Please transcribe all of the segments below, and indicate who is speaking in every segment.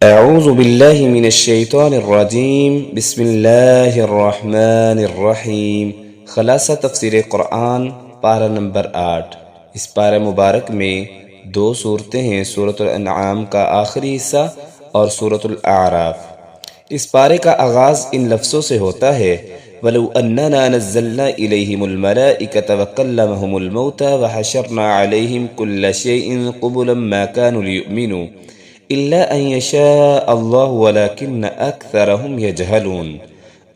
Speaker 1: اعوذ باللہ من الشیطان الرجیم بسم اللہ الرحمن الرحیم۔ خلاصہ تفسیر قرآن پارہ نمبر 8۔ اس پارہ مبارک میں دو صورتیں ہیں، سورۃ الانعام کا آخری حصہ اور سورۃ الاعراف۔ اس پارے کا آغاز ان لفظوں سے ہوتا ہے: وَلَوْ أَنَّنَا نَزَّلْنَا إِلَيْهِمُ الْمَلَائِكَةَ وَكَلَّمَهُمُ الْمَوْتَى وَحَشَرْنَا عَلَيْهِمْ كُلَّ شَيْءٍ قُبُلًا مَا كَانُوا لِيُؤْمِنُوا إِلَّا أَن يَشَاءَ اللَّهُ وَلَكِنَّ أَكْثَرَهُمْ يَجْهَلُونَ۔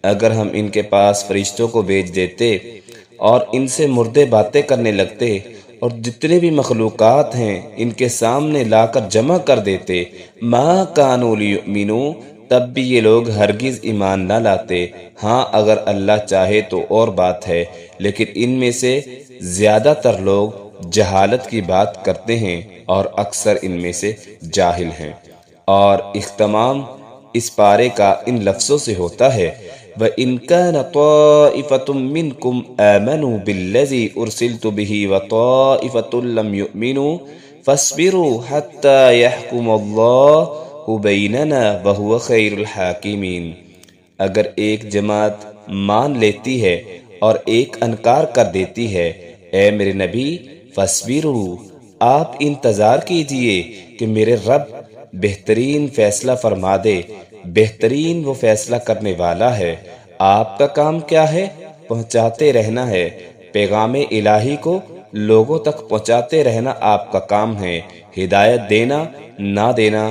Speaker 1: اگر ہم ان کے پاس فرشتوں کو بھیج دیتے اور ان سے مردے باتیں کرنے لگتے اور جتنے بھی مخلوقات ہیں ان کے سامنے لا کر جمع کر دیتے، ما كانوا ليؤمنوا، تب بھی یہ لوگ ہرگز ایمان نہ لاتے۔ ہاں اگر اللہ چاہے تو اور بات ہے، لیکن ان میں سے زیادہ تر لوگ جہالت کی بات کرتے ہیں اور اکثر ان میں سے جاہل ہیں۔ اور اختتام اس پارے کا ان لفظوں سے ہوتا ہے: وَإِن كَانَ طَائِفَةٌ مِّنْكُمْ آمَنُوا بِالَّذِي أُرْسِلْتُ بِهِ وَطَائِفَةٌ لَّمْ يُؤْمِنُوا فَاصْبِرُوا حَتَّى يَحْكُمَ اللَّهُ بَيْنَنَا وَهُوَ خَيْرُ الْحَاكِمِينَ۔ اگر ایک جماعت مان لیتی ہے اور ایک انکار کر دیتی ہے، اے میرے نبی فَاصْبِرُوا، آپ انتظار کیجئے کہ میرے رب بہترین فیصلہ فرما دے۔ بہترین وہ فیصلہ کرنے والا ہے۔ آپ کا کام کیا ہے؟ پہنچاتے رہنا ہے۔ پیغام الہی کو لوگوں تک پہنچاتے رہنا آپ کا کام ہے۔ ہدایت دینا نہ دینا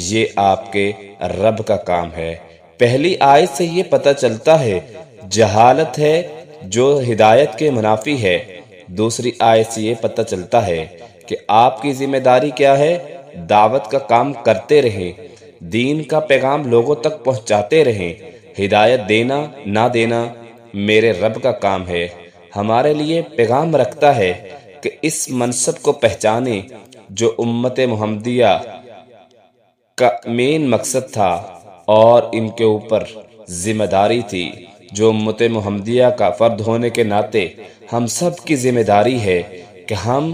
Speaker 1: یہ آپ کے رب کا کام ہے۔ پہلی آیت سے یہ پتہ چلتا ہے جہالت ہے جو ہدایت کے منافی ہے۔ دوسری آیت سے یہ پتہ چلتا ہے کہ آپ کی ذمہ داری کیا ہے؟ دعوت کا کام کرتے رہیں، دین کا پیغام لوگوں تک پہنچاتے رہیں۔ ہدایت دینا نہ دینا میرے رب کا کام ہے۔ ہمارے لیے پیغام رکھتا ہے کہ اس منصب کو پہچانیں جو امت محمدیہ کا مین مقصد تھا اور ان کے اوپر ذمہ داری تھی، جو امت محمدیہ کا فرد ہونے کے ناطے ہم سب کی ذمہ داری ہے کہ ہم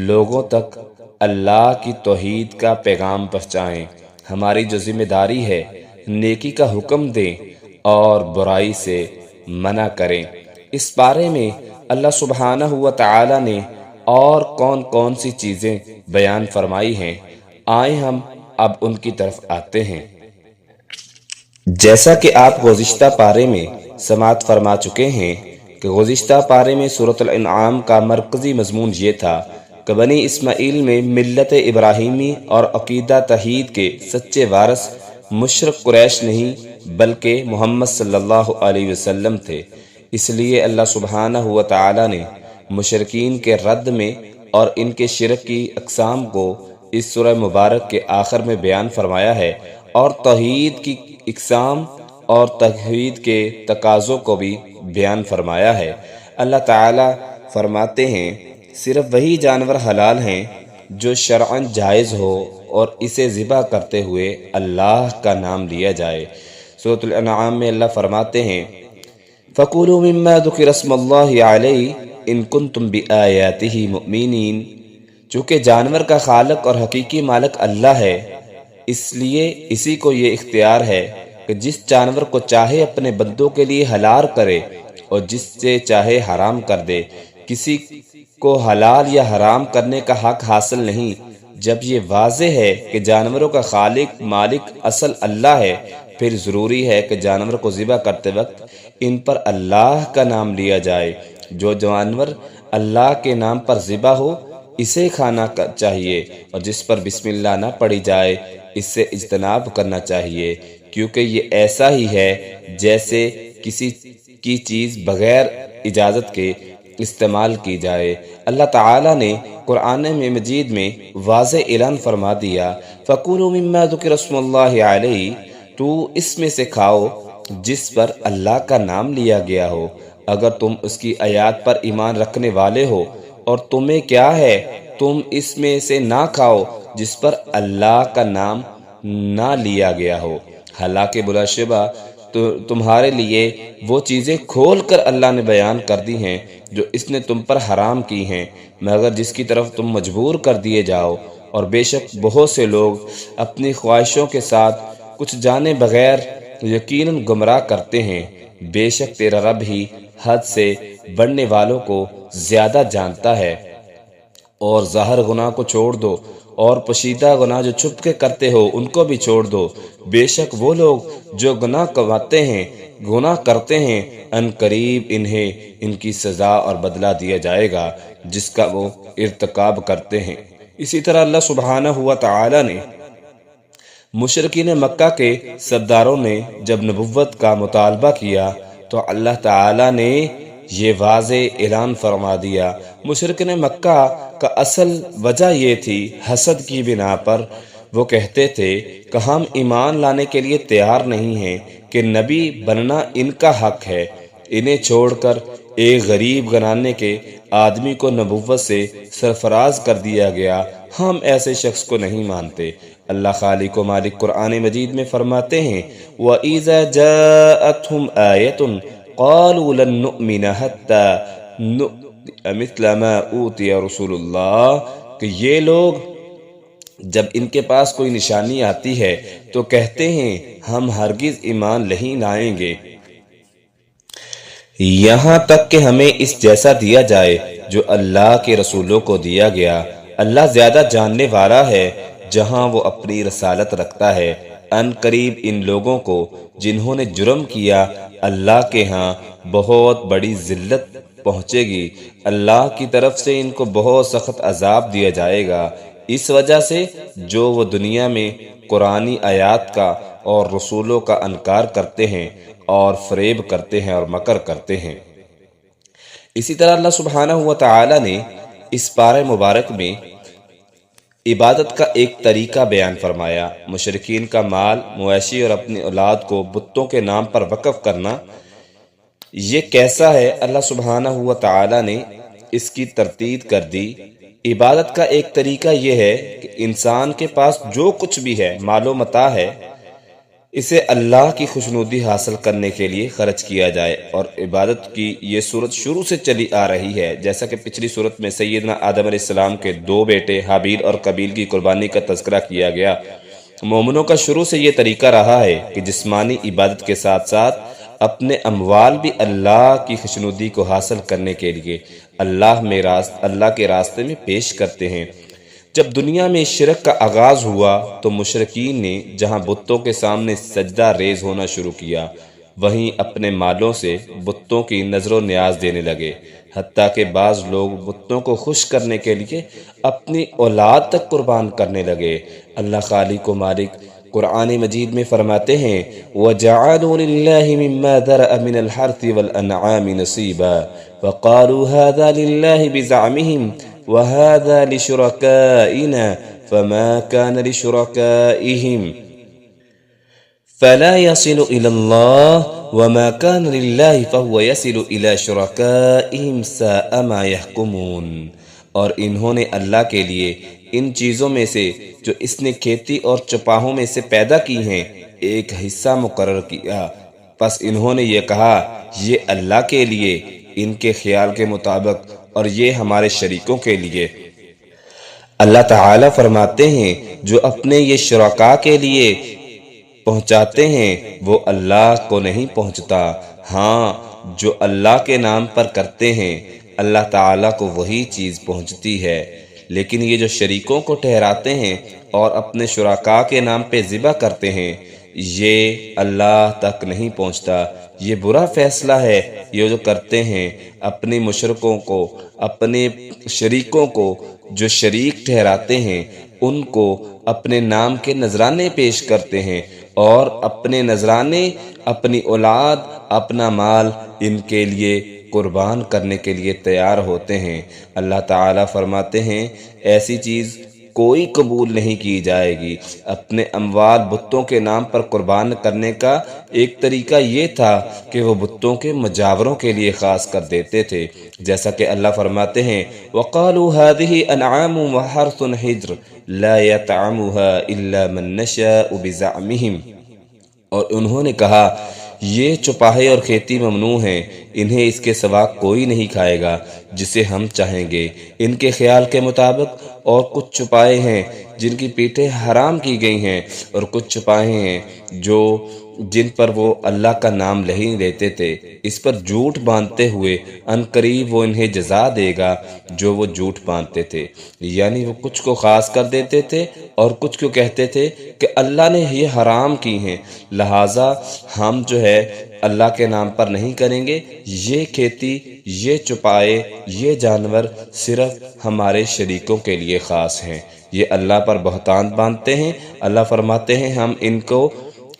Speaker 1: لوگوں تک اللہ کی توحید کا پیغام پہنچائیں۔ ہماری جو ذمہ داری ہے نیکی کا حکم دیں اور برائی سے منع کریں۔ اس بارے میں اللہ سبحانہ و تعالی نے اور کون کون سی چیزیں بیان فرمائی ہیں، آئیں ہم اب ان کی طرف آتے ہیں۔ جیسا کہ آپ گزشتہ پارے میں سماعت فرما چکے ہیں کہ گزشتہ پارے میں سورۃ الانعام کا مرکزی مضمون یہ تھا کہ بنی اسماعیل میں ملت ابراہیمی اور عقیدہ توحید کے سچے وارث مشرک قریش نہیں بلکہ محمد صلی اللہ علیہ وسلم تھے۔ اس لیے اللہ سبحانہ و تعالی نے مشرکین کے رد میں اور ان کے شرک کی اقسام کو اس سورہ مبارک کے آخر میں بیان فرمایا ہے، اور توحید کی اقسام اور توحید کے تقاضوں کو بھی بیان فرمایا ہے۔ اللہ تعالی فرماتے ہیں صرف وہی جانور حلال ہیں جو شرعاً جائز ہو اور اسے ذبح کرتے ہوئے اللہ کا نام لیا جائے۔ سورۃ الانعام میں اللہ فرماتے ہیں فَكُلُوا مِمَّا ذُكِرَ اسْمُ اللَّهِ عَلَيْهِ إِن كُنتُم بِآيَاتِهِ مُؤْمِنِينَ۔ چونکہ جانور کا خالق اور حقیقی مالک اللہ ہے، اس لیے اسی کو یہ اختیار ہے کہ جس جانور کو چاہے اپنے بندوں کے لیے حلال کرے اور جس سے چاہے حرام کر دے۔ کسی کو حلال یا حرام کرنے کا حق حاصل نہیں۔ جب یہ واضح ہے کہ جانوروں کا خالق مالک اصل اللہ ہے، پھر ضروری ہے کہ جانور کو ذبح کرتے وقت ان پر اللہ کا نام لیا جائے۔ جو جانور اللہ کے نام پر ذبح ہو اسے کھانا چاہیے، اور جس پر بسم اللہ نہ پڑھی جائے اس سے اجتناب کرنا چاہیے، کیونکہ یہ ایسا ہی ہے جیسے کسی کی چیز بغیر اجازت کے استعمال کی جائے۔ اللہ تعالیٰ نے قرآن مجید میں واضح اعلان فرما دیا فَكُلُوا مِمَّا ذُكِرَ اسْمُ اللَّهِ عَلَيْهِ، تو اس میں سے کھاؤ جس پر اللہ کا نام لیا گیا ہو، اگر تم اس کی آیات پر ایمان رکھنے والے ہو، اور تمہیں کیا ہے تم اس میں سے نہ کھاؤ جس پر اللہ کا نام نہ لیا گیا ہو۔ حالانکہ بلا شبہ تمہارے لیے وہ چیزیں کھول کر اللہ نے بیان کر دی ہیں جو اس نے تم پر حرام کی ہیں، مگر جس کی طرف تم مجبور کر دیے جاؤ، اور بے شک بہت سے لوگ اپنی خواہشوں کے ساتھ کچھ جانے بغیر یقیناً گمراہ کرتے ہیں۔ بے شک تیرا رب ہی حد سے بڑھنے والوں کو زیادہ جانتا ہے۔ اور ظاہر گناہ کو چھوڑ دو اور پوشیدہ گناہ جو چھپ کے کرتے ہو ان کو بھی چھوڑ دو۔ بے شک وہ لوگ جو گناہ کرتے ہیں ان قریب انہیں ان کی سزا اور بدلہ دیا جائے گا جس کا وہ ارتکاب کرتے ہیں۔ اسی طرح اللہ سبحانہ ہوا تعالی نے مشرکین مکہ کے سرداروں نے جب نبوت کا مطالبہ کیا تو اللہ تعالی نے یہ واضح اعلان فرما دیا۔ مشرکین مکہ کا اصل وجہ یہ تھی حسد کی بنا پر وہ کہتے تھے کہ ہم ایمان لانے کے لیے تیار نہیں ہیں کہ نبی بننا ان کا حق ہے، انہیں چھوڑ کر ایک غریب گھرانے کے آدمی کو نبوت سے سرفراز کر دیا گیا، ہم ایسے شخص کو نہیں مانتے۔ اللہ خالق و مالک قرآن مجید میں فرماتے ہیں وَإِذَا جَاءَتْهُمْ آيَةٌ قَالُوا لَن نُؤْمِنَ حَتَّى نُؤْتَىٰ مِثْلَ مَا أُوتِيَ رُسُولُ اللَّهِ کہ یہ لوگ جب ان کے پاس کوئی نشانی آتی ہے تو کہتے ہیں ہم ہرگز ایمان نہیں لائیں گے یہاں تک کہ ہمیں اس جیسا دیا جائے جو اللہ کے رسولوں کو دیا گیا۔ اللہ زیادہ جاننے والا ہے جہاں وہ اپنی رسالت رکھتا ہے۔ ان قریب ان لوگوں کو جنہوں نے جرم کیا اللہ کے ہاں بہت بڑی ذلت پہنچے گی، اللہ کی طرف سے ان کو بہت سخت عذاب دیا جائے گا اس وجہ سے جو وہ دنیا میں قرآنی آیات کا اور رسولوں کا انکار کرتے ہیں اور فریب کرتے ہیں اور مکر کرتے ہیں۔ اسی طرح اللہ سبحانہ ہوا تعالی نے اس پارہ مبارک میں عبادت کا ایک طریقہ بیان فرمایا۔ مشرکین کا مال، مویشی اور اپنی اولاد کو بتوں کے نام پر وقف کرنا یہ کیسا ہے؟ اللہ سبحانہ ہوا تعالی نے اس کی ترتیب کر دی۔ عبادت کا ایک طریقہ یہ ہے کہ انسان کے پاس جو کچھ بھی ہے، مال و متاع ہے، اسے اللہ کی خوشنودی حاصل کرنے کے لیے خرچ کیا جائے۔ اور عبادت کی یہ صورت شروع سے چلی آ رہی ہے، جیسا کہ پچھلی صورت میں سیدنا آدم علیہ السلام کے 2 بیٹے حابیل اور قابیل کی قربانی کا تذکرہ کیا گیا۔ مومنوں کا شروع سے یہ طریقہ رہا ہے کہ جسمانی عبادت کے ساتھ ساتھ اپنے اموال بھی اللہ کی خوشنودی کو حاصل کرنے کے لیے اللہ کے راستے میں پیش کرتے ہیں۔ جب دنیا میں شرک کا آغاز ہوا تو مشرکین نے جہاں بتوں کے سامنے سجدہ ریز ہونا شروع کیا، وہیں اپنے مالوں سے بتوں کی نظر و نیاز دینے لگے، حتیٰ کہ بعض لوگ بتوں کو خوش کرنے کے لیے اپنی اولاد تک قربان کرنے لگے۔ اللہ خالق و مالک قرآن مجید میں فرماتے ہیں وَجَعَلُوا لِلَّهِ مِمَّا ذَرَأَ مِنَ الْحَرْثِ وَالْأَنْعَامِ نَصِيبًا وَقَالُوا هَذَا لِلَّهِ بِزَعْمِهِمْ وَهَذَا لِشُرَكَائِنَا فَمَا كَانَ لِشُرَكَائِهِمْ فَلَا يَصِلُ إِلَى اللَّهِ وَمَا كَانَ لِلَّهِ فَهُوَ يَصِلُ إِلَى شُرَكَائِهِمْ سَاءَ مَا يَحْكُمُونَ۔ اور انہوں نے اللہ کے لیے ان چیزوں میں سے جو اس نے کھیتی اور چپاہوں میں سے پیدا کی ہیں ایک حصہ مقرر کیا، پس انہوں نے یہ کہا یہ اللہ کے لیے ان کے خیال کے مطابق اور یہ ہمارے شریکوں کے لیے۔ اللہ تعالی فرماتے ہیں جو اپنے یہ شرکاء کے لیے پہنچاتے ہیں وہ اللہ کو نہیں پہنچتا، ہاں جو اللہ کے نام پر کرتے ہیں اللہ تعالیٰ کو وہی چیز پہنچتی ہے، لیکن یہ جو شریکوں کو ٹھہراتے ہیں اور اپنے شرکاء کے نام پہ ذبح کرتے ہیں یہ اللہ تک نہیں پہنچتا۔ یہ برا فیصلہ ہے یہ جو کرتے ہیں، اپنے مشرکوں کو، اپنے شریکوں کو جو شریک ٹھہراتے ہیں ان کو اپنے نام کے نذرانے پیش کرتے ہیں اور اپنے نذرانے، اپنی اولاد، اپنا مال ان کے لیے قربان کرنے کے لیے تیار ہوتے ہیں۔ اللہ تعالیٰ فرماتے ہیں ایسی چیز کوئی قبول نہیں کی جائے گی۔ اپنے اموال بتوں کے نام پر قربان کرنے کا ایک طریقہ یہ تھا کہ وہ بتوں کے مجاوروں کے لیے خاص کر دیتے تھے، جیسا کہ اللہ فرماتے ہیں وَقَالُوا هَذِهِ أَنْعَامٌ وَحَرْثٌ حِجْرٌ لَا يَطْعَمُهَا إِلَّا مَن نَّشَاءُ بِزَعْمِهِمْ، اور انہوں نے کہا یہ چپاہے اور کھیتی ممنوع ہیں، انہیں اس کے سوا کوئی نہیں کھائے گا جسے ہم چاہیں گے۔ ان کے خیال کے مطابق اور کچھ چپائے ہیں جن کی پیٹھیں حرام کی گئی ہیں، اور کچھ چھپائے ہیں جن پر وہ اللہ کا نام نہیں لیتے تھے، اس پر جھوٹ باندھتے ہوئے ان قریب وہ انہیں جزا دے گا جو وہ جھوٹ باندھتے تھے۔ یعنی وہ کچھ کو خاص کر دیتے تھے اور کچھ کو کہتے تھے کہ اللہ نے یہ حرام کی ہیں، لہٰذا ہم اللہ کے نام پر نہیں کریں گے، یہ کھیتی، یہ چوپائے، یہ جانور صرف ہمارے شریکوں کے لیے خاص ہیں۔ یہ اللہ پر بہتان باندھتے ہیں۔ اللہ فرماتے ہیں ہم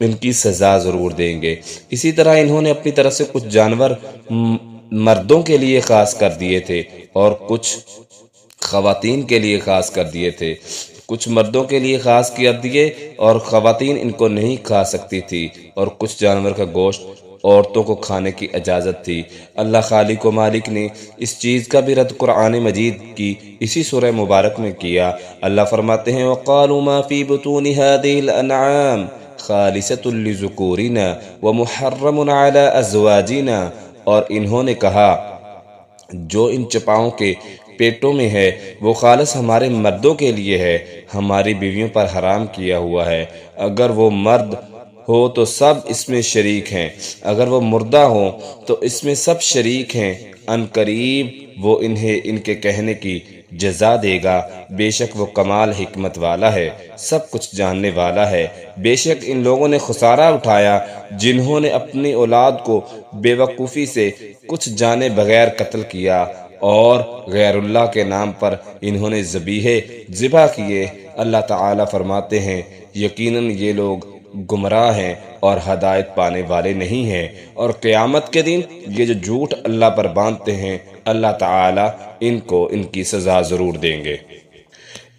Speaker 1: ان کی سزا ضرور دیں گے۔ اسی طرح انہوں نے اپنی طرف سے کچھ جانور مردوں کے لیے خاص کر دیے تھے اور کچھ خواتین کے لیے خاص کر دیے تھے، کچھ مردوں کے لیے خاص کر دیے اور خواتین ان کو نہیں کھا سکتی تھی، اور کچھ جانور کا گوشت عورتوں کو کھانے کی اجازت تھی۔ اللہ خالق و مالک نے اس چیز کا بھی رد قرآن مجید کی اسی سورہ مبارک میں کیا۔ اللہ فرماتے ہیں وَقَالُوا مَا فِي بُطُونِ هَٰذِهِ الْأَنْعَامِ خَالِصَةٌ لِّذُكُورِنَا وَمُحَرَّمٌ عَلَىٰ أَزْوَاجِنَا، اور انہوں نے کہا جو ان چپاؤں کے پیٹوں میں ہے وہ خالص ہمارے مردوں کے لیے ہے، ہماری بیویوں پر حرام کیا ہوا ہے۔ اگر وہ مرد ہو تو سب اس میں شریک ہیں، اگر وہ مردہ ہو تو اس میں سب شریک ہیں۔ ان قریب وہ انہیں ان کے کہنے کی جزا دے گا، بے شک وہ کمال حکمت والا ہے، سب کچھ جاننے والا ہے۔ بے شک ان لوگوں نے خسارہ اٹھایا جنہوں نے اپنی اولاد کو بے وقوفی سے کچھ جانے بغیر قتل کیا، اور غیر اللہ کے نام پر انہوں نے ذبح کیے۔ اللہ تعالیٰ فرماتے ہیں یقیناً یہ لوگ گمراہ ہیں اور ہدایت پانے والے نہیں ہیں، اور قیامت کے دن یہ جو جھوٹ اللہ پر باندھتے ہیں اللہ تعالیٰ ان کو ان کی سزا ضرور دیں گے۔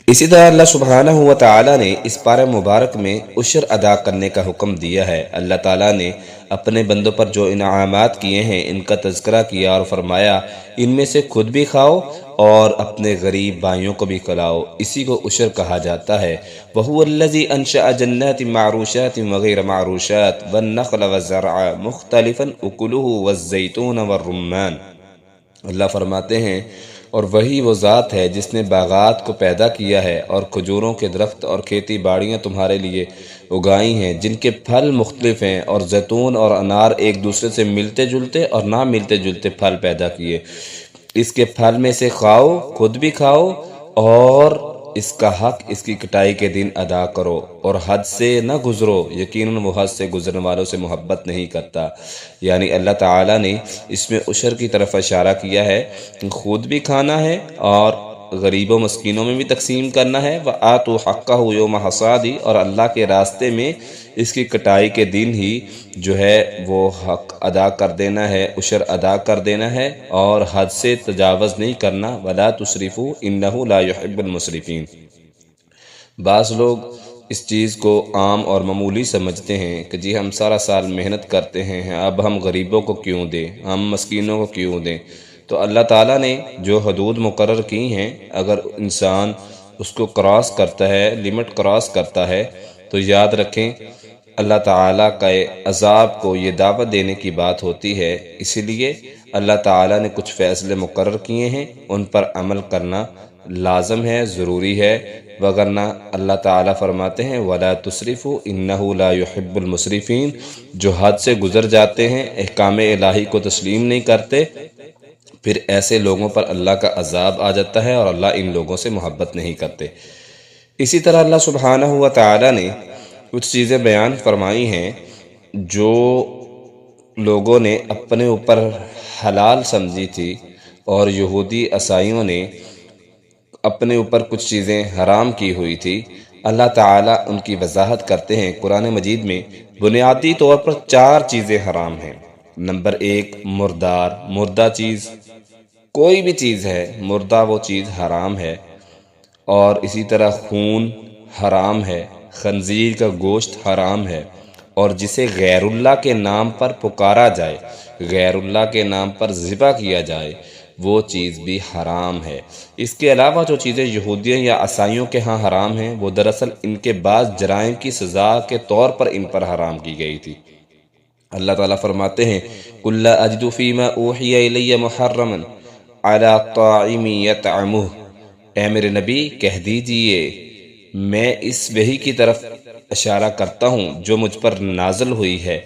Speaker 1: اسی طرح اللہ سبحانہ و تعالیٰ نے اس پارہ مبارک میں عشر ادا کرنے کا حکم دیا ہے۔ اللہ تعالیٰ نے اپنے بندوں پر جو انعامات کیے ہیں ان کا تذکرہ کیا اور فرمایا ان میں سے خود بھی کھاؤ اور اپنے غریب بھائیوں کو بھی کھلاؤ، اسی کو عشر کہا جاتا ہے۔ وَهُوَ الَّذِي أَنشَأَ جَنَّاتٍ مَّعْرُوشَاتٍ وَغَيْرَ مَعْرُوشَاتٍ وَالنَّخْلَ وَالزَّرْعَ مُخْتَلِفًا أُكُلُهُ وَالزَّيْتُونَ وَالرُّمَّانَ۔ اللہ فرماتے ہیں اور وہی وہ ذات ہے جس نے باغات کو پیدا کیا ہے اور کھجوروں کے درخت اور کھیتی باڑیاں تمہارے لیے اگائی ہیں جن کے پھل مختلف ہیں، اور زیتون اور انار ایک دوسرے سے ملتے جلتے اور نہ ملتے جلتے پھل پیدا کیے۔ اس کے پھل میں سے کھاؤ، خود بھی کھاؤ، اور اس کا حق اس کی کٹائی کے دن ادا کرو، اور حد سے نہ گزرو، یقیناً وہ حد سے گزرنے والوں سے محبت نہیں کرتا۔ یعنی اللہ تعالیٰ نے اس میں عشر کی طرف اشارہ کیا ہے، خود بھی کھانا ہے اور غریبوں مسکینوں میں بھی تقسیم کرنا ہے۔ وَآتُوا حَقَّهُ يَوْمَ حَصَادِهِ، اور اللہ کے راستے میں اس کی کٹائی کے دن ہی وہ حق ادا کر دینا ہے، عشر ادا کر دینا ہے، اور حد سے تجاوز نہیں کرنا۔ وَلَا تُسْرِفُوا إِنَّهُ لَا يُحِبُّ الْمُسْرِفِينَ۔ بعض لوگ اس چیز کو عام اور معمولی سمجھتے ہیں کہ جی ہم سارا سال محنت کرتے ہیں، اب ہم غریبوں کو کیوں دیں، ہم مسکینوں کو کیوں دیں۔ تو اللہ تعالیٰ نے جو حدود مقرر کی ہیں اگر انسان اس کو کراس کرتا ہے، لمٹ کراس کرتا ہے، تو یاد رکھیں اللہ تعالیٰ کا عذاب کو یہ دعوت دینے کی بات ہوتی ہے۔ اسی لیے اللہ تعالیٰ نے کچھ فیصلے مقرر کیے ہیں، ان پر عمل کرنا لازم ہے، ضروری ہے، وگرنہ اللہ تعالیٰ فرماتے ہیں وَلَا تُسْرِفُوا إِنَّهُ لَا يُحِبُّ الْمُسْرِفِينَ۔ جو حد سے گزر جاتے ہیں، احکام الہی کو تسلیم نہیں کرتے، پھر ایسے لوگوں پر اللہ کا عذاب آ جاتا ہے، اور اللہ ان لوگوں سے محبت نہیں کرتے۔ اسی طرح اللہ سبحانہ و تعالیٰ نے کچھ چیزیں بیان فرمائی ہیں جو لوگوں نے اپنے اوپر حلال سمجھی تھی، اور یہودی عیسائیوں نے اپنے اوپر کچھ چیزیں حرام کی ہوئی تھی۔ اللہ تعالیٰ ان کی وضاحت کرتے ہیں قرآن مجید میں۔ بنیادی طور پر 4 چیزیں حرام ہیں۔ نمبر 1 مردہ چیز، کوئی بھی چیز ہے مردہ وہ چیز حرام ہے، اور اسی طرح خون حرام ہے، خنزیر کا گوشت حرام ہے، اور جسے غیر اللہ کے نام پر پکارا جائے، غیر اللہ کے نام پر ذبح کیا جائے، وہ چیز بھی حرام ہے۔ اس کے علاوہ جو چیزیں یہودیوں یا عیسائیوں کے ہاں حرام ہیں وہ دراصل ان کے بعض جرائم کی سزا کے طور پر ان پر حرام کی گئی تھی۔ اللہ تعالیٰ فرماتے ہیں قُل لَا أَجِدُ فِي مَا أُوحِيَ إِلَيَّ مُحَرَّمًا عَلَىٰ طَاعِمٍ يَطْعَمُهُ، اے میرے نبی کہہ دیجئے میں اس وحی کی طرف اشارہ کرتا ہوں جو مجھ پر نازل ہوئی ہے،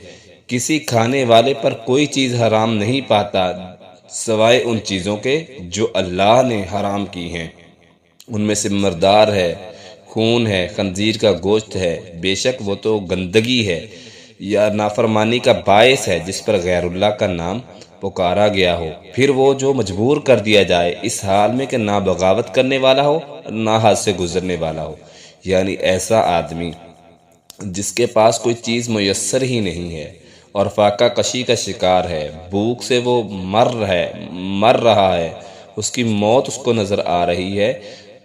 Speaker 1: کسی کھانے والے پر کوئی چیز حرام نہیں پاتا سوائے ان چیزوں کے جو اللہ نے حرام کی ہیں، ان میں سے مردار ہے، خون ہے، خنزیر کا گوشت ہے، بے شک وہ تو گندگی ہے یا نافرمانی کا باعث ہے جس پر غیر اللہ کا نام پکارا گیا ہو، پھر وہ جو مجبور کر دیا جائے اس حال میں کہ نہ بغاوت کرنے والا ہو نہ حد سے گزرنے والا ہو، یعنی ایسا آدمی جس کے پاس کوئی چیز میسر ہی نہیں ہے اور فاقہ کشی کا شکار ہے، بھوک سے وہ مر رہا ہے، اس کی موت اس کو نظر آ رہی ہے،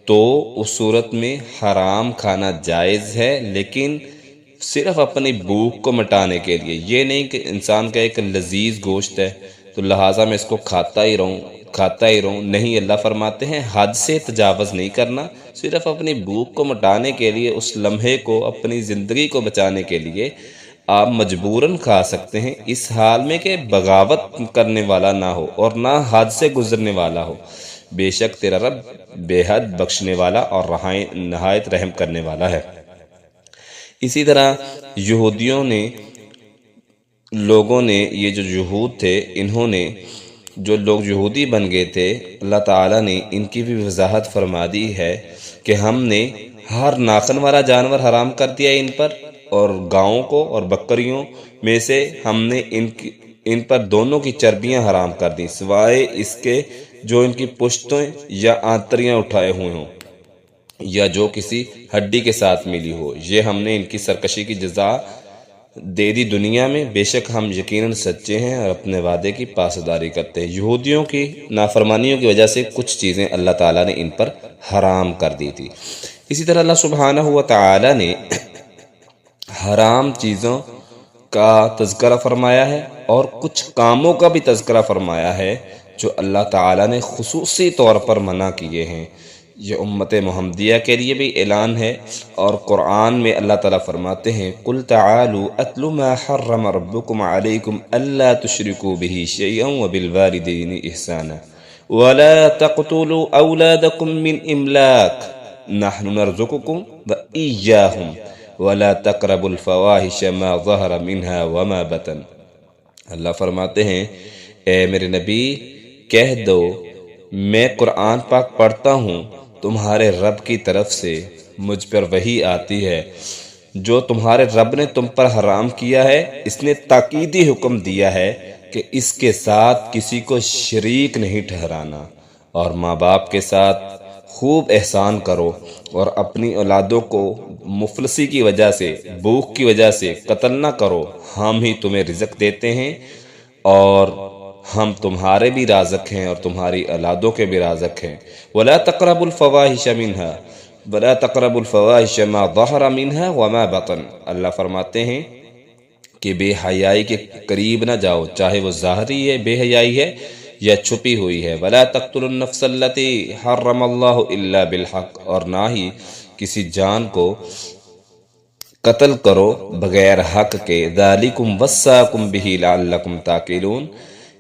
Speaker 1: تو اس صورت میں حرام کھانا جائز ہے، لیکن صرف اپنی بھوک کو مٹانے کے لیے، یہ نہیں کہ انسان کا ایک لذیذ گوشت ہے تو لہٰذا میں اس کو کھاتا ہی رہوں، نہیں، اللہ فرماتے ہیں حد سے تجاوز نہیں کرنا، صرف اپنی بھوک کو مٹانے کے لیے، اس لمحے کو، اپنی زندگی کو بچانے کے لیے آپ مجبوراً کھا سکتے ہیں، اس حال میں کہ بغاوت کرنے والا نہ ہو اور نہ حد سے گزرنے والا ہو، بے شک تیرا رب بے حد بخشنے والا اور نہایت رحم کرنے والا ہے۔ اسی طرح لوگوں نے یہ جو یہود تھے، انہوں نے جو لوگ یہودی بن گئے تھے، اللہ تعالیٰ نے ان کی بھی وضاحت فرما دی ہے کہ ہم نے ہر ناخن والا جانور حرام کر دیا ان پر، اور گاؤں کو اور بکریوں میں سے ہم نے ان پر دونوں کی چربیاں حرام کر دیں، سوائے اس کے جو ان کی پشتیں یا آنتریاں اٹھائے ہوئے ہوں یا جو کسی ہڈی کے ساتھ ملی ہو، یہ ہم نے ان کی سرکشی کی جزا دے دی دنیا میں، بے شک ہم یقیناً سچے ہیں اور اپنے وعدے کی پاسداری کرتے ہیں۔ یہودیوں کی نافرمانیوں کی وجہ سے کچھ چیزیں اللہ تعالیٰ نے ان پر حرام کر دی تھی۔ اسی طرح اللہ سبحانہ و تعالیٰ نے حرام چیزوں کا تذکرہ فرمایا ہے اور کچھ کاموں کا بھی تذکرہ فرمایا ہے جو اللہ تعالیٰ نے خصوصی طور پر منع کیے ہیں۔ یہ امت محمدیہ کے لیے بھی اعلان ہے، اور قرآن میں اللہ تعالیٰ فرماتے ہیں قُلْ تَعَالُوا أَتْلُ مَا حَرَّمَ رَبُّكُمْ عَلَيْكُمْ أَلَّا تُشْرِكُوا بِهِ شَيْئًا وَبِالْوَالِدَيْنِ إِحْسَانًا وَلَا تَقْتُلُوا أَوْلَادَكُمْ مِنْ إِمْلَاقٍ نَحْنُ نَرْزُقُكُمْ وَإِيَّاهُمْ وَلَا تَقْرَبُوا الْفَوَاحِشَ مَا ظَهَرَ مِنْهَا وَمَا بَطَنَ۔ اللہ فرماتے ہیں اے میرے نبی کہہ دو میں قرآن پاک پڑھتا ہوں، تمہارے رب کی طرف سے مجھ پر وحی آتی ہے، جو تمہارے رب نے تم پر حرام کیا ہے، اس نے تاکیدی حکم دیا ہے کہ اس کے ساتھ کسی کو شریک نہیں ٹھہرانا، اور ماں باپ کے ساتھ خوب احسان کرو، اور اپنی اولادوں کو مفلسی کی وجہ سے، بھوک کی وجہ سے قتل نہ کرو، ہم ہی تمہیں رزق دیتے ہیں اور ہم تمہارے بھی رازق ہیں اور تمہاری اولادوں کے بھی رازق ہیں۔ وَلَا تَقْرَبُوا الْفَوَاحِشَ مَا ظَهَرَ مِنْهَا وَمَا بَطَنَ۔ اللہ فرماتے ہیں کہ بے حیائی کے قریب نہ جاؤ، چاہے وہ ظاہری ہے بے حیائی ہے یا چھپی ہوئی ہے۔ وَلَا تَقْتُلُوا النَّفْسَ الَّتِي حَرَّمَ اللَّهُ إِلَّا بِالْحَقِّ، اور نہ ہی کسی جان کو قتل کرو بغیر حق کے۔ ذَلِكُمْ وَصَّاكُمْ بِهِ لَعَلَّكُمْ تَعْقِلُونَ،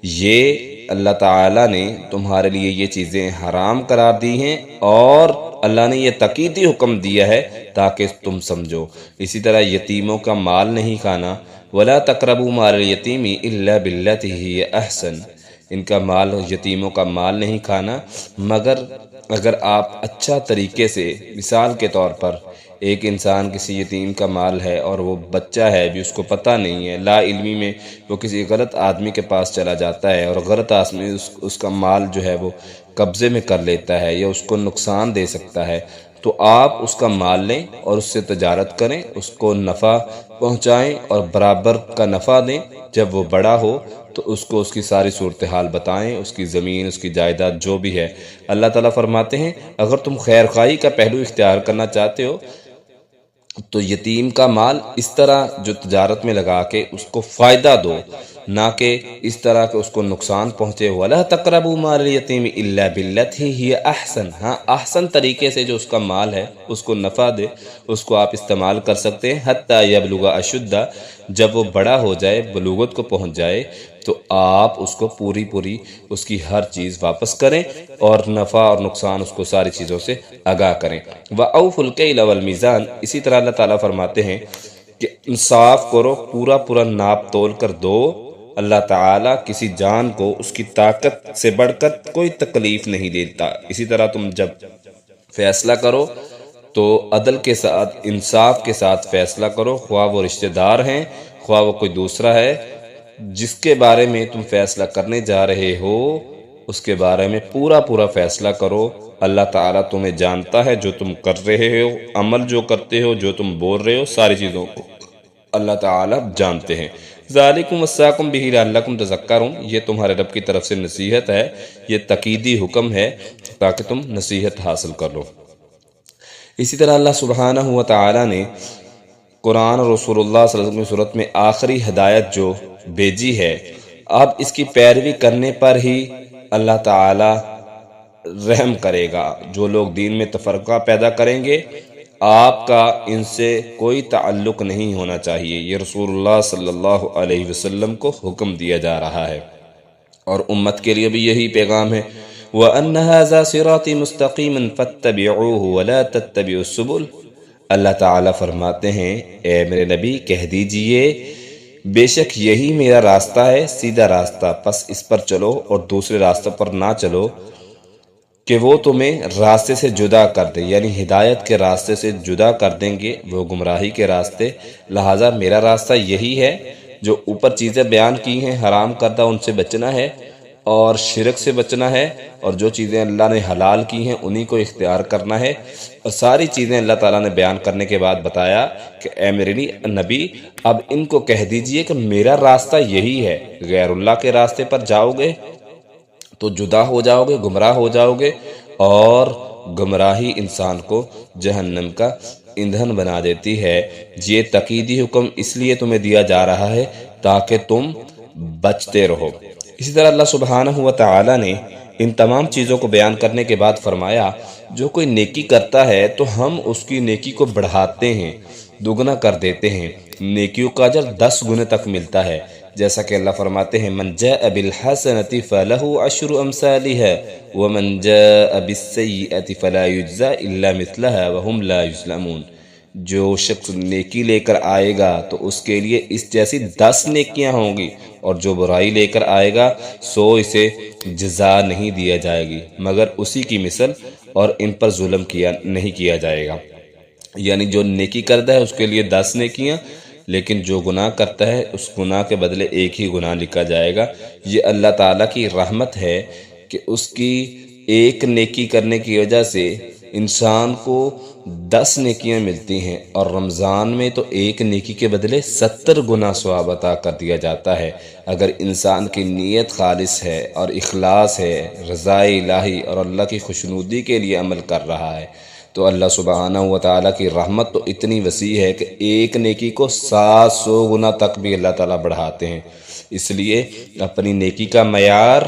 Speaker 1: یہ اللہ تعالیٰ نے تمہارے لیے یہ چیزیں حرام قرار دی ہیں اور اللہ نے یہ تاکیدی حکم دیا ہے تاکہ تم سمجھو۔ اسی طرح یتیموں کا مال نہیں کھانا، وَلَا تَقْرَبُوا مَالَ الْيَتِيمِ إِلَّا بِالَّتِي هِيَ أَحْسَنُ، ان کا مال، یتیموں کا مال نہیں کھانا مگر اگر آپ اچھا طریقے سے، مثال کے طور پر ایک انسان کسی یتیم کا مال ہے اور وہ بچہ ہے بھی، اس کو پتہ نہیں ہے، لا علمی میں وہ کسی غلط آدمی کے پاس چلا جاتا ہے اور غلط آدمی اس کا مال جو ہے وہ قبضے میں کر لیتا ہے یا اس کو نقصان دے سکتا ہے، تو آپ اس کا مال لیں اور اس سے تجارت کریں، اس کو نفع پہنچائیں اور برابر کا نفع دیں۔ جب وہ بڑا ہو تو اس کو اس کی ساری صورتحال بتائیں، اس کی زمین، اس کی جائیداد جو بھی ہے۔ اللہ تعالیٰ فرماتے ہیں اگر تم خیر خواہی کا پہلو اختیار کرنا چاہتے ہو تو یتیم کا مال اس طرح جو تجارت میں لگا کے اس کو فائدہ دو، نہ کہ اس طرح کہ اس کو نقصان پہنچے۔ وَلَا تَقْرَبُوا مَالَ الْيَتِيمِ إِلَّا بِالَّتِي هِيَ أَحْسَنُ، ہاں احسن طریقے سے جو اس کا مال ہے اس کو نفع دے، اس کو آپ استعمال کر سکتے ہیں۔ حَتَّى يَبْلُغَ أَشُدَّهُ، جب وہ بڑا ہو جائے، بلوغت کو پہنچ جائے، تو آپ اس کو پوری اس کی ہر چیز واپس کریں اور نفع اور نقصان اس کو ساری چیزوں سے آگاہ کریں۔ وَأَوْفُوا الْكَيْلَ وَالْمِيزَانَ، اسی طرح اللہ تعالیٰ فرماتے ہیں کہ انصاف کرو، پورا ناپ تول کر دو۔ اللہ تعالیٰ کسی جان کو اس کی طاقت سے بڑھ کر کوئی تکلیف نہیں دیتا۔ اسی طرح تم جب فیصلہ کرو تو عدل کے ساتھ، انصاف کے ساتھ فیصلہ کرو، خواہ وہ رشتہ دار ہیں، خواہ وہ کوئی دوسرا ہے۔ جس کے بارے میں تم فیصلہ کرنے جا رہے ہو اس کے بارے میں پورا فیصلہ کرو۔ اللہ تعالیٰ تمہیں جانتا ہے جو تم کر رہے ہو، عمل جو کرتے ہو، جو تم بول رہے ہو، ساری چیزوں کو اللہ تعالیٰ جانتے ہیں۔ ذالکم وصاکم بہ لعلکم تذکرون، یہ تمہارے رب کی طرف سے نصیحت ہے، یہ تقییدی حکم ہے تاکہ تم نصیحت حاصل کر لو۔ اسی طرح اللہ سبحانہ و تعالیٰ نے قرآن اور رسول اللہ صلی اللہ علیہ وسلم کی صورت میں آخری ہدایت جو بھیجی ہے، اب اس کی پیروی کرنے پر ہی اللہ تعالی رحم کرے گا۔ جو لوگ دین میں تفرقہ پیدا کریں گے، آپ کا ان سے کوئی تعلق نہیں ہونا چاہیے۔ یہ رسول اللہ صلی اللہ علیہ وسلم کو حکم دیا جا رہا ہے، اور امت کے لیے بھی یہی پیغام ہے۔ وَأَنَّ هَذَا صِرَاطِي مُسْتَقِيمًا فَاتَّبِعُوهُ وَلَا تَتَّبِعُوا السُّبُلَ۔ اللہ تعالیٰ فرماتے ہیں، اے میرے نبی کہہ دیجئے بے شک یہی میرا راستہ ہے، سیدھا راستہ، پس اس پر چلو اور دوسرے راستوں پر نہ چلو کہ وہ تمہیں راستے سے جدا کر دے، یعنی ہدایت کے راستے سے جدا کر دیں گے وہ گمراہی کے راستے۔ لہٰذا میرا راستہ یہی ہے، جو اوپر چیزیں بیان کی ہیں حرام کردہ ان سے بچنا ہے اور شرک سے بچنا ہے، اور جو چیزیں اللہ نے حلال کی ہیں انہی کو اختیار کرنا ہے۔ اور ساری چیزیں اللہ تعالیٰ نے بیان کرنے کے بعد بتایا کہ اے میرے نبی اب ان کو کہہ دیجئے کہ میرا راستہ یہی ہے، غیر اللہ کے راستے پر جاؤ گے تو جدا ہو جاؤ گے، گمراہ ہو جاؤ گے، اور گمراہی انسان کو جہنم کا ایندھن بنا دیتی ہے۔ یہ تقییدی حکم اس لیے تمہیں دیا جا رہا ہے تاکہ تم بچتے رہو۔ اسی طرح اللہ سبحانہ و تعالیٰ نے ان تمام چیزوں کو بیان کرنے کے بعد فرمایا، جو کوئی نیکی کرتا ہے تو ہم اس کی نیکی کو بڑھاتے ہیں، دگنا کر دیتے ہیں، نیکیوں کا اجر 10 گنے تک ملتا ہے۔ جیسا کہ اللہ فرماتے ہیں، من جاء بالحسنۃ فلہ عشر امثالها ومن جاء بالسیئۃ فلا یجزى الا مثلها وهم لا یظلمون۔ جو شخص نیکی لے کر آئے گا تو اس کے لیے اس جیسی 10 نیکیاں ہوں گی، اور جو برائی لے کر آئے گا سو اسے جزا نہیں دیا جائے گی مگر اسی کی مثل، اور ان پر ظلم نہیں کیا جائے گا۔ یعنی جو نیکی کرتا ہے اس کے لیے 10 نیکیاں، لیکن جو گناہ کرتا ہے اس گناہ کے بدلے ایک ہی گناہ لکھا جائے گا۔ یہ اللہ تعالیٰ کی رحمت ہے کہ اس کی ایک نیکی کرنے کی وجہ سے انسان کو 10 نیکیاں ملتی ہیں، اور رمضان میں تو ایک نیکی کے بدلے 70 گنا ثواب عطا کر دیا جاتا ہے۔ اگر انسان کی نیت خالص ہے اور اخلاص ہے، رضا الہی اور اللہ کی خوشنودی کے لیے عمل کر رہا ہے، تو اللہ سبحانہ و تعالیٰ کی رحمت تو اتنی وسیع ہے کہ ایک نیکی کو 700 گنا تک بھی اللہ تعالیٰ بڑھاتے ہیں۔ اس لیے اپنی نیکی کا معیار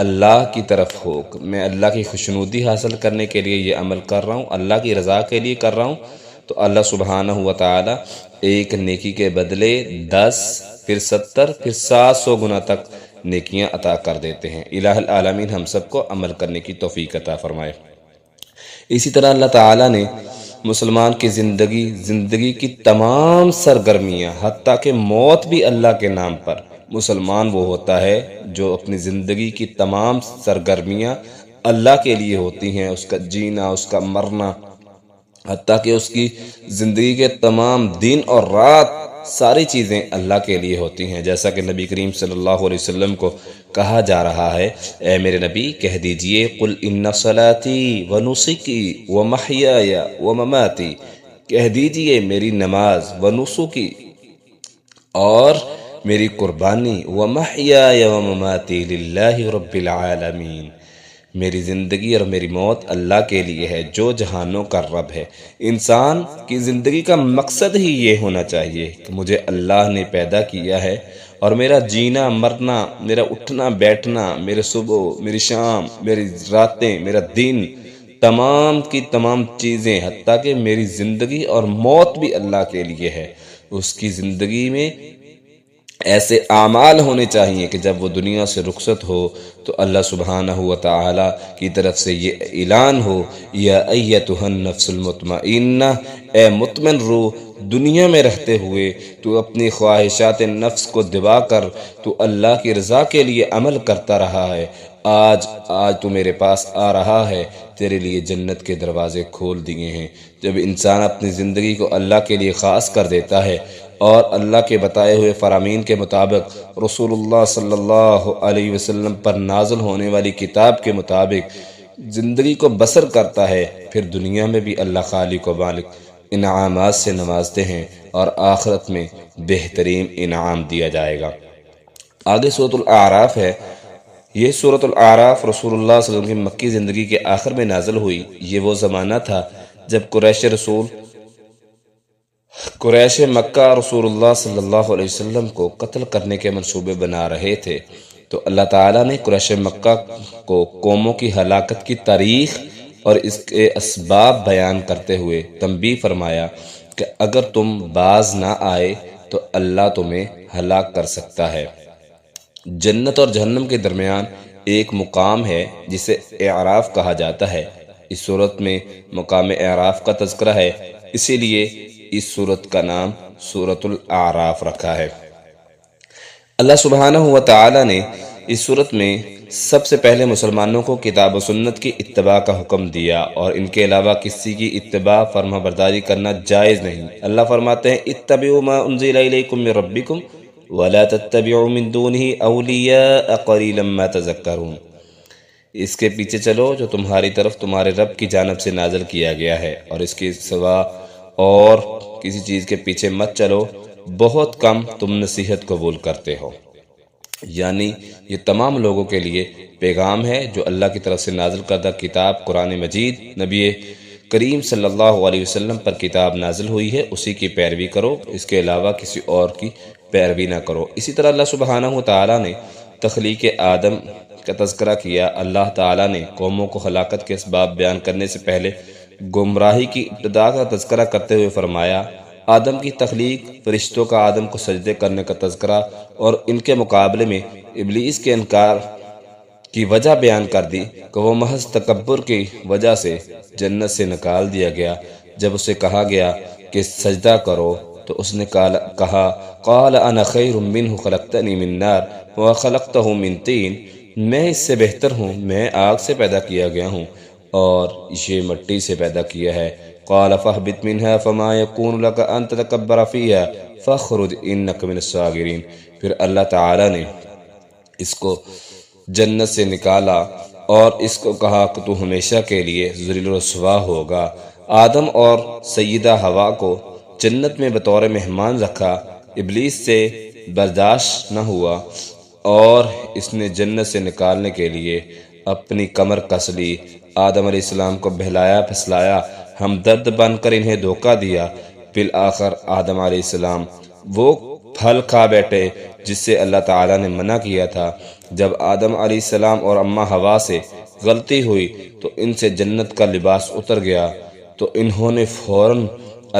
Speaker 1: اللہ کی طرف ہو، میں اللہ کی خوشنودی حاصل کرنے کے لیے یہ عمل کر رہا ہوں، اللہ کی رضا کے لیے کر رہا ہوں، تو اللہ سبحانہ و تعالیٰ ایک نیکی کے بدلے 10، پھر 70، پھر 700 گنا تک نیکیاں عطا کر دیتے ہیں۔ الہ العالمین ہم سب کو عمل کرنے کی توفیق عطا فرمائے۔ اسی طرح اللہ تعالیٰ نے مسلمان کی زندگی کی تمام سرگرمیاں، حتیٰ کہ موت بھی اللہ کے نام پر، مسلمان وہ ہوتا ہے جو اپنی زندگی کی تمام سرگرمیاں اللہ کے لیے ہوتی ہیں، اس کا جینا، اس کا مرنا، حتیٰ کہ اس کی زندگی کے تمام دن اور رات ساری چیزیں اللہ کے لیے ہوتی ہیں۔ جیسا کہ نبی کریم صلی اللہ علیہ وسلم کو کہا جا رہا ہے، اے میرے نبی کہہ دیجئے قل ان صلاتی ونسکی ومحیای ومماتی، کہہ دیجئے میری نماز، ونسکی اور میری قربانی، ومحیای ومماتی للہ رب العالمین، میری زندگی اور میری موت اللہ کے لیے ہے جو جہانوں کا رب ہے۔ انسان کی زندگی کا مقصد ہی یہ ہونا چاہیے کہ مجھے اللہ نے پیدا کیا ہے اور میرا جینا مرنا، میرا اٹھنا بیٹھنا، میرے صبح، میری شام، میری راتیں، میرا دن، تمام کی تمام چیزیں، حتیٰ کہ میری زندگی اور موت بھی اللہ کے لیے ہے۔ اس کی زندگی میں ایسے اعمال ہونے چاہیے کہ جب وہ دنیا سے رخصت ہو تو اللہ سبحانہ و تعالی کی طرف سے یہ اعلان ہو، یا ایتھا النفس المطمئنہ، اے مطمئن روح، دنیا میں رہتے ہوئے تو اپنی خواہشات نفس کو دبا کر تو اللہ کی رضا کے لیے عمل کرتا رہا ہے، آج تو میرے پاس آ رہا ہے، تیرے لیے جنت کے دروازے کھول دیے ہیں۔ جب انسان اپنی زندگی کو اللہ کے لیے خاص کر دیتا ہے اور اللہ کے بتائے ہوئے فرامین کے مطابق، رسول اللہ صلی اللہ علیہ وسلم پر نازل ہونے والی کتاب کے مطابق زندگی کو بسر کرتا ہے، پھر دنیا میں بھی اللہ خالق و مالک انعامات سے نوازتے ہیں اور آخرت میں بہترین انعام دیا جائے گا۔ آگے سورۃ الاعراف ہے۔ یہ سورۃ الاعراف رسول اللہ صلی اللہ علیہ وسلم کی مکی زندگی کے آخر میں نازل ہوئی۔ یہ وہ زمانہ تھا جب قریش مکہ رسول اللہ صلی اللہ علیہ وسلم کو قتل کرنے کے منصوبے بنا رہے تھے، تو اللہ تعالیٰ نے قریش مکہ کو قوموں کی ہلاکت کی تاریخ اور اس کے اسباب بیان کرتے ہوئے تنبیہ فرمایا کہ اگر تم باز نہ آئے تو اللہ تمہیں ہلاک کر سکتا ہے۔ جنت اور جہنم کے درمیان ایک مقام ہے جسے اعراف کہا جاتا ہے۔ اس صورت میں مقام اعراف کا تذکرہ ہے، اسی لیے اس صورت کا نام سورۃ الاعراف رکھا ہے۔ اللہ سبحانہ و تعالی نے اس صورت میں سب سے پہلے مسلمانوں کو کتاب و سنت کی اتباع کا حکم دیا اور ان کے علاوہ کسی کی اتباع فرما برداری کرنا جائز نہیں۔ اللہ فرماتے ہیں اتبعوا ما انزل الیکم من ربکم ولا تتبعوا من دونہ اولیاء قلیلا ما تذکرون۔ اس کے پیچھے چلو جو تمہاری طرف تمہارے رب کی جانب سے نازل کیا گیا ہے، اور اس کے سوا اور کسی چیز کے پیچھے مت چلو، بہت کم تم نصیحت قبول کرتے ہو۔ یعنی یہ تمام لوگوں کے لیے پیغام ہے جو اللہ کی طرف سے نازل کردہ کتاب قرآن مجید، نبی کریم صلی اللہ علیہ وسلم پر کتاب نازل ہوئی ہے، اسی کی پیروی کرو، اس کے علاوہ کسی اور کی پیروی نہ کرو۔ اسی طرح اللہ سبحانہ و تعالیٰ نے تخلیق آدم کا تذکرہ کیا۔ اللہ تعالیٰ نے قوموں کو ہلاکت کے اسباب بیان کرنے سے پہلے گمراہی کی ابتدا کا تذکرہ کرتے ہوئے فرمایا، آدم کی تخلیق، فرشتوں کا آدم کو سجدے کرنے کا تذکرہ اور ان کے مقابلے میں ابلیس کے انکار کی وجہ بیان کر دی کہ وہ محض تکبر کی وجہ سے جنت سے نکال دیا گیا۔ جب اسے کہا گیا کہ سجدہ کرو تو اس نے کہا قال انا خیر منہ خلقتنی من نار وخلقتہ من طین، میں اس سے بہتر ہوں، میں آگ سے پیدا کیا گیا ہوں اور یہ مٹی سے پیدا کیا ہے۔ قال فاہبط منها فما يكون لك ان تتكبر فيها فاخرج انك من الصاغرین۔ پھر اللہ تعالی نے اس کو جنت سے نکالا اور اس کو کہا کہ تو ہمیشہ کے لیے ذلیل و رسوا ہوگا۔ آدم اور سیدہ حوا کو جنت میں بطور مہمان رکھا، ابلیس سے برداشت نہ ہوا اور اس نے جنت سے نکالنے کے لیے اپنی کمر کس لی۔ آدم علیہ السلام کو بہلایا پھسلایا، ہمدرد بن کر انہیں دھوکہ دیا۔ بالآخر آدم علیہ السلام وہ پھل کھا بیٹھے جس سے اللہ تعالیٰ نے منع کیا تھا۔ جب آدم علیہ السلام اور اماں حوا سے غلطی ہوئی تو ان سے جنت کا لباس اتر گیا، تو انہوں نے فوراً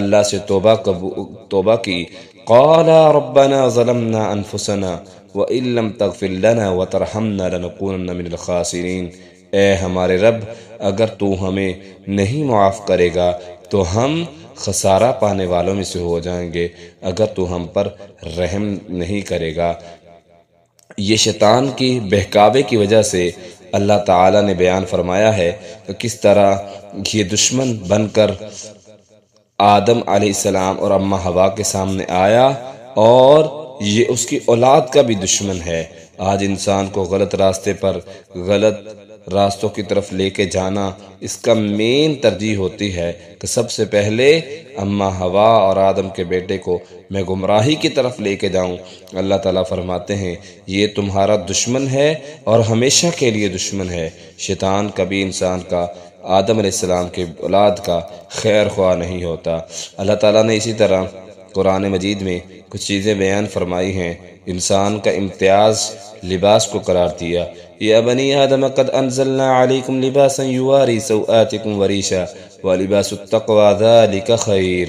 Speaker 1: اللہ سے توبہ کی۔ قالا ربنا ظلمنا انفسنا وَإِن لَّمْ تَغْفِرْ لَنَا وَتَرْحَمْنَا لَنَكُونَنَّ مِنَ الْخَاسِرِينَ، اے ہمارے رب، اگر تو ہمیں نہیں معاف کرے گا تو ہم خسارہ پانے والوں میں سے ہو جائیں گے، اگر تو ہم پر رحم نہیں کرے گا۔ یہ شیطان کی بہکاوے کی وجہ سے اللہ تعالیٰ نے بیان فرمایا ہے کہ کس طرح یہ دشمن بن کر آدم علیہ السلام اور اماں حوا کے سامنے آیا اور یہ اس کی اولاد کا بھی دشمن ہے۔ آج انسان کو غلط راستے پر، غلط راستوں کی طرف لے کے جانا، اس کا مین ترجیح ہوتی ہے کہ سب سے پہلے اماں حوا اور آدم کے بیٹے کو میں گمراہی کی طرف لے کے جاؤں۔ اللہ تعالیٰ فرماتے ہیں یہ تمہارا دشمن ہے اور ہمیشہ کے لیے دشمن ہے۔ شیطان کبھی انسان کا، آدم علیہ السلام کے اولاد کا خیر خواہ نہیں ہوتا۔ اللہ تعالیٰ نے اسی طرح قرآن مجید میں کچھ چیزیں بیان فرمائی ہیں، انسان کا امتیاز لباس کو قرار دیا۔ یا بنی آدم قد انزلنا علیکم لباسا یواری سوآتکم وریشا ولباس التقوی ذالک خیر۔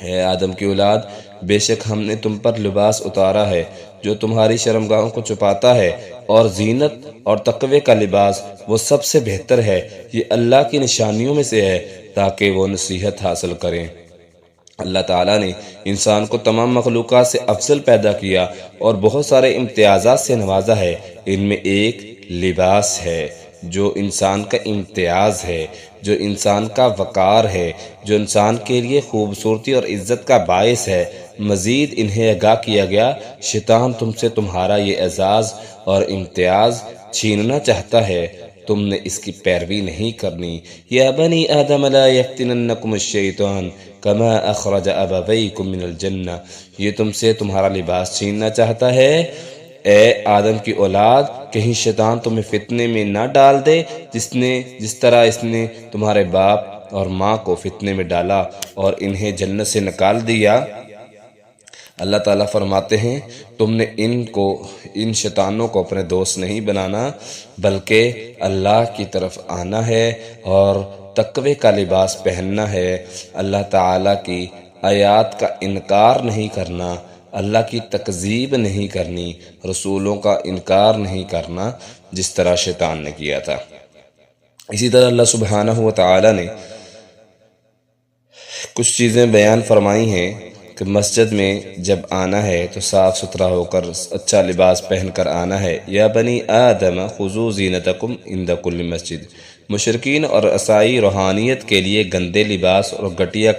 Speaker 1: اے آدم کی اولاد، بے شک ہم نے تم پر لباس اتارا ہے جو تمہاری شرمگاہوں کو چھپاتا ہے، اور زینت اور تقوی کا لباس وہ سب سے بہتر ہے، یہ اللہ کی نشانیوں میں سے ہے تاکہ وہ نصیحت حاصل کریں۔ اللہ تعالیٰ نے انسان کو تمام مخلوقات سے افضل پیدا کیا اور بہت سارے امتیازات سے نوازا ہے، ان میں ایک لباس ہے جو انسان کا امتیاز ہے، جو انسان کا وقار ہے، جو انسان کے لیے خوبصورتی اور عزت کا باعث ہے۔ مزید انہیں آگاہ کیا گیا، شیطان تم سے تمہارا یہ اعزاز اور امتیاز چھیننا چاہتا ہے، تم نے اس کی پیروی نہیں کرنی۔ یا بنی آدم لا یفتننکم الشیطان کما اخرج ابویکم من الجنہ، یہ تم سے تمہارا لباس چھیننا چاہتا ہے۔ اے آدم کی اولاد، کہیں شیطان تمہیں فتنے میں نہ ڈال دے جس طرح اس نے تمہارے باپ اور ماں کو فتنے میں ڈالا اور انہیں جنت سے نکال دیا۔ اللہ تعالیٰ فرماتے ہیں تم نے ان شیطانوں کو اپنے دوست نہیں بنانا، بلکہ اللہ کی طرف آنا ہے اور تقوی کا لباس پہننا ہے، اللہ تعالیٰ کی آیات کا انکار نہیں کرنا، اللہ کی تکذیب نہیں کرنی، رسولوں کا انکار نہیں کرنا جس طرح شیطان نے کیا تھا۔ اسی طرح اللہ سبحانہ و تعالیٰ نے کچھ چیزیں بیان فرمائی ہیں کہ مسجد میں جب آنا ہے تو صاف ستھرا ہو کر اچھا لباس پہن کر آنا ہے۔ یا بنی آدم خذوا زینتکم عند کل مسجد، مشرکین اور عیسائی روحانیت کے لیے گندے لباس اور گھٹیا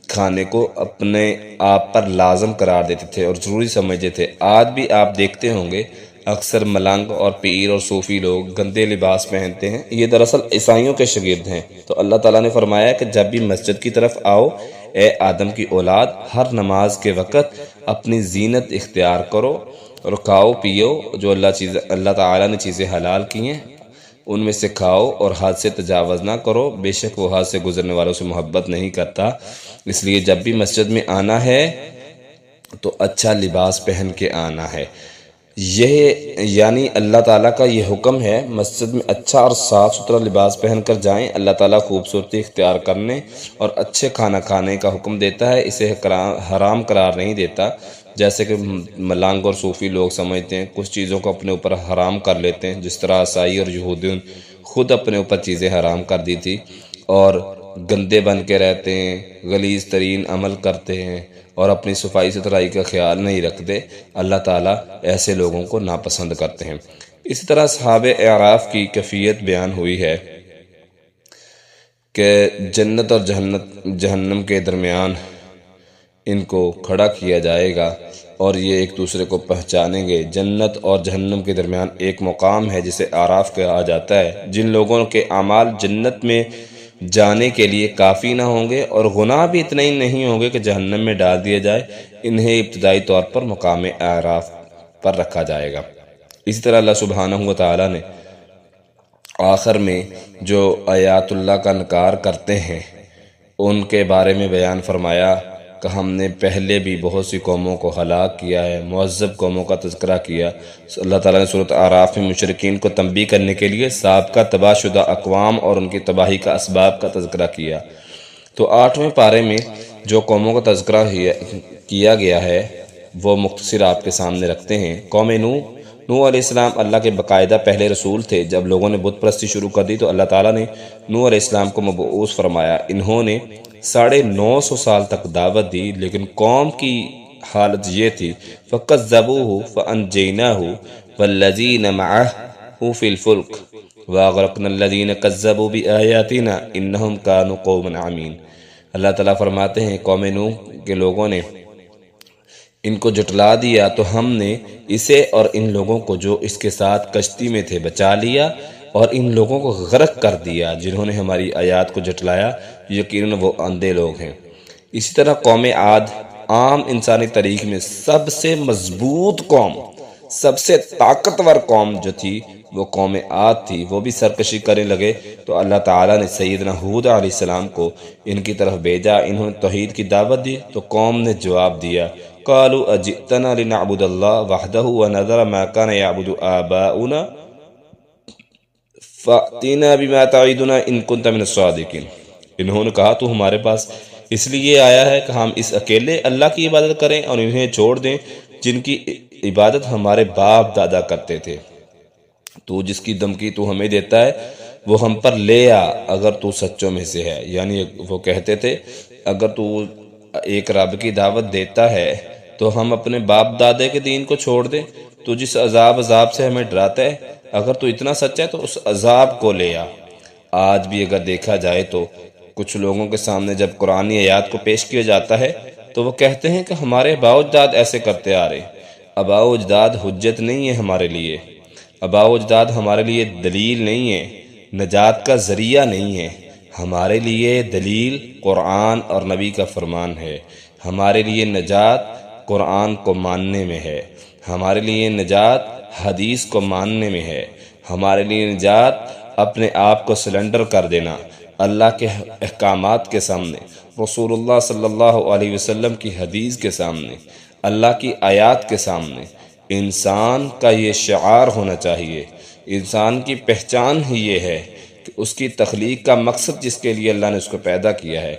Speaker 1: کھانے کو اپنے آپ پر لازم قرار دیتے تھے اور ضروری سمجھتے تھے۔ آج بھی آپ دیکھتے ہوں گے اکثر ملنگ اور پیر اور صوفی لوگ گندے لباس پہنتے ہیں، یہ دراصل عیسائیوں کے شاگرد ہیں۔ تو اللہ تعالیٰ نے فرمایا کہ جب بھی مسجد کی طرف آؤ، اے آدم کی اولاد، ہر نماز کے وقت اپنی زینت اختیار کرو اور کھاؤ پیو، جو اللہ تعالیٰ نے چیزیں حلال کی ہیں ان میں سے کھاؤ اور حد سے تجاوز نہ کرو، بے شک وہ حد سے گزرنے والوں سے محبت نہیں کرتا۔ اس لیے جب بھی مسجد میں آنا ہے تو اچھا لباس پہن کے آنا ہے، یعنی اللہ تعالیٰ کا یہ حکم ہے مسجد میں اچھا اور صاف ستھرا لباس پہن کر جائیں۔ اللہ تعالیٰ خوبصورتی اختیار کرنے اور اچھے کھانا کھانے کا حکم دیتا ہے، اسے حرام قرار نہیں دیتا، جیسے کہ ملنگ اور صوفی لوگ سمجھتے ہیں، کچھ چیزوں کو اپنے اوپر حرام کر لیتے ہیں، جس طرح عیسائی اور یہودیوں خود اپنے اوپر چیزیں حرام کر دی تھی اور گندے بن کے رہتے ہیں، غلیظ ترین عمل کرتے ہیں اور اپنی صفائی ستھرائی کا خیال نہیں رکھتے۔ اللہ تعالیٰ ایسے لوگوں کو ناپسند کرتے ہیں۔ اسی طرح اصحاب اعراف کی کیفیت بیان ہوئی ہے کہ جنت اور جہنم کے درمیان ان کو کھڑا کیا جائے گا اور یہ ایک دوسرے کو پہچانیں گے۔ جنت اور جہنم کے درمیان ایک مقام ہے جسے اعراف کہا جاتا ہے، جن لوگوں کے اعمال جنت میں جانے کے لیے کافی نہ ہوں گے اور گناہ بھی اتنے ہی نہیں ہوں گے کہ جہنم میں ڈال دیا جائے، انہیں ابتدائی طور پر مقام اعراف پر رکھا جائے گا۔ اسی طرح اللہ سبحانہ و تعالیٰ نے آخر میں جو آیات اللہ کا انکار کرتے ہیں ان کے بارے میں بیان فرمایا کہ ہم نے پہلے بھی بہت سی قوموں کو ہلاک کیا ہے، معذب قوموں کا تذکرہ کیا۔ اللہ تعالیٰ نے سورۃ اعراف میں مشرکین کو تنبیہ کرنے کے لیے سابقہ تباہ شدہ اقوام اور ان کی تباہی کا اسباب کا تذکرہ کیا۔ تو 8ویں پارے میں جو قوموں کا تذکرہ کیا گیا ہے وہ مختصر آپ کے سامنے رکھتے ہیں۔ قوم نوح علیہ السلام اللہ کے باقاعدہ پہلے رسول تھے۔ جب لوگوں نے بت پرستی شروع کر دی تو اللہ تعالیٰ نے نوح علیہ السلام کو مبعوث فرمایا۔ انہوں نے 950 سال تک دعوت دی، لیکن قوم کی حالت یہ تھی فَكَذَّبُوهُ فَأَنجَيْنَاهُ وَالَّذِينَ مَعَهُ فِي الْفُلْكِ وَأَغْرَقْنَا الَّذِينَ كَذَّبُوا بِآيَاتِنَا إِنَّهُمْ كَانُوا قَوْمًا عَمِينَ۔ اللہ تعالیٰ فرماتے ہیں قوم نوح کے لوگوں نے ان کو جھٹلا دیا تو ہم نے اسے اور ان لوگوں کو جو اس کے ساتھ کشتی میں تھے بچا لیا اور ان لوگوں کو غرق کر دیا جنہوں نے ہماری آیات کو جھٹلایا، یقیناً وہ اندھے لوگ ہیں۔ اسی طرح قوم عاد عام انسانی تاریخ میں سب سے مضبوط قوم، سب سے طاقتور قوم جو تھی وہ قوم عاد تھی، وہ بھی سرکشی کرنے لگے تو اللہ تعالیٰ نے سیدنا ہود علیہ السلام کو ان کی طرف بھیجا۔ انہوں نے توحید کی دعوت دی تو قوم نے جواب دیا، قالوا اجئتنا لنعبد اللہ وحدہ ونذر ما كان يعبد آباؤنا فأتنا بما تعدنا ان كنت من الصادقین۔ انہوں نے کہا تو ہمارے پاس اس لیے آیا ہے کہ ہم اس اکیلے اللہ کی عبادت کریں اور انہیں چھوڑ دیں جن کی عبادت ہمارے باپ دادا کرتے تھے۔ تو جس کی دھمکی تو ہمیں دیتا ہے وہ ہم پر لے آ اگر تو سچوں میں سے ہے۔ یعنی وہ کہتے تھے اگر تو ایک رب کی دعوت دیتا ہے تو ہم اپنے باپ دادے کے دین کو چھوڑ دیں، تو جس عذاب سے ہمیں ڈراتا ہے اگر تو اتنا سچا ہے تو اس عذاب کو لے آ۔ آج بھی اگر دیکھا جائے تو کچھ لوگوں کے سامنے جب قرآنی آیات کو پیش کیا جاتا ہے تو وہ کہتے ہیں کہ ہمارے آباء و اجداد ایسے کرتے آ رہے۔ آباء و اجداد حجت نہیں ہے ہمارے لیے، آباء و اجداد ہمارے لیے دلیل نہیں ہے، نجات کا ذریعہ نہیں ہے۔ ہمارے لیے دلیل قرآن اور نبی کا فرمان ہے، ہمارے لیے نجات قرآن کو ماننے میں ہے، ہمارے لیے نجات حدیث کو ماننے میں ہے، ہمارے لیے نجات اپنے آپ کو سلنڈر کر دینا اللہ کے احکامات کے سامنے، رسول اللہ صلی اللہ علیہ وسلم کی حدیث کے سامنے، اللہ کی آیات کے سامنے۔ انسان کا یہ شعار ہونا چاہیے، انسان کی پہچان ہی یہ ہے کہ اس کی تخلیق کا مقصد جس کے لیے اللہ نے اس کو پیدا کیا ہے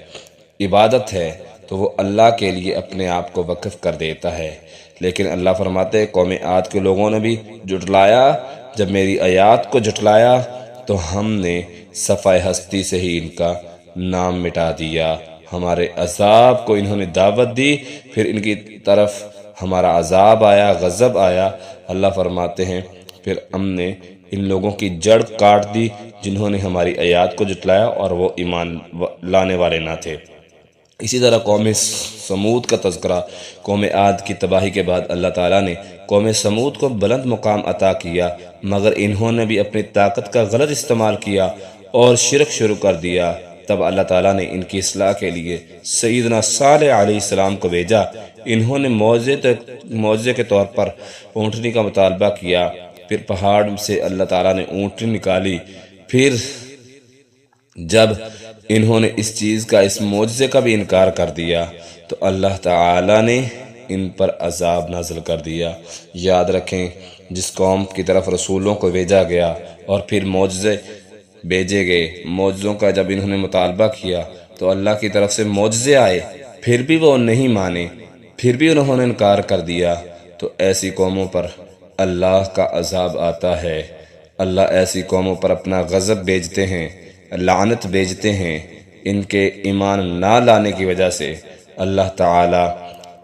Speaker 1: عبادت ہے، تو وہ اللہ کے لیے اپنے آپ کو وقف کر دیتا ہے۔ لیکن اللہ فرماتے ہیں قوم عاد کے لوگوں نے بھی جھٹلایا، جب میری آیات کو جھٹلایا تو ہم نے صفحہ ہستی سے ہی ان کا نام مٹا دیا۔ ہمارے عذاب کو انہوں نے دعوت دی، پھر ان کی طرف ہمارا عذاب آیا، غضب آیا۔ اللہ فرماتے ہیں پھر ہم نے ان لوگوں کی جڑ کاٹ دی جنہوں نے ہماری آیات کو جھٹلایا اور وہ ایمان لانے والے نہ تھے۔ اسی طرح قوم سمود کا تذکرہ، قوم عاد کی تباہی کے بعد اللہ تعالیٰ نے قوم سمود کو بلند مقام عطا کیا، مگر انہوں نے بھی اپنی طاقت کا غلط استعمال کیا اور شرک شروع کر دیا۔ تب اللہ تعالیٰ نے ان کی اصلاح کے لیے سیدنا صالح علیہ السلام کو بھیجا۔ انہوں نے معجزے کے طور پر اونٹنی کا مطالبہ کیا، پھر پہاڑ سے اللہ تعالیٰ نے اونٹنی نکالی۔ پھر جب انہوں نے اس چیز کا، اس معجزے کا بھی انکار کر دیا تو اللہ تعالیٰ نے ان پر عذاب نازل کر دیا۔ یاد رکھیں جس قوم کی طرف رسولوں کو بھیجا گیا اور پھر معجزے بھیجے گئے، معجزوں کا جب انہوں نے مطالبہ کیا تو اللہ کی طرف سے معجزے آئے، پھر بھی وہ نہیں مانے، پھر بھی انہوں نے انکار کر دیا، تو ایسی قوموں پر اللہ کا عذاب آتا ہے۔ اللہ ایسی قوموں پر اپنا غضب بھیجتے ہیں، لعنت بھیجتے ہیں۔ ان کے ایمان نہ لانے کی وجہ سے اللہ تعالیٰ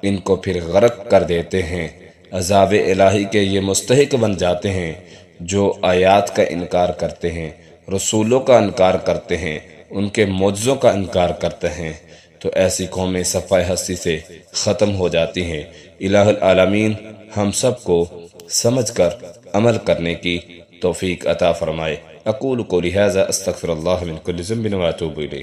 Speaker 1: ان کو پھر غرق کر دیتے ہیں، عذاب الہی کے یہ مستحق بن جاتے ہیں جو آیات کا انکار کرتے ہیں، رسولوں کا انکار کرتے ہیں، ان کے معجزوں کا انکار کرتے ہیں، تو ایسی قومیں صفحہ ہستی سے ختم ہو جاتی ہیں۔ الہ العالمین ہم سب کو سمجھ کر عمل کرنے کی توفیق عطا فرمائے۔ اقول قولی ھذا استغفر اللہ من کل ذنب واتوب الیہ۔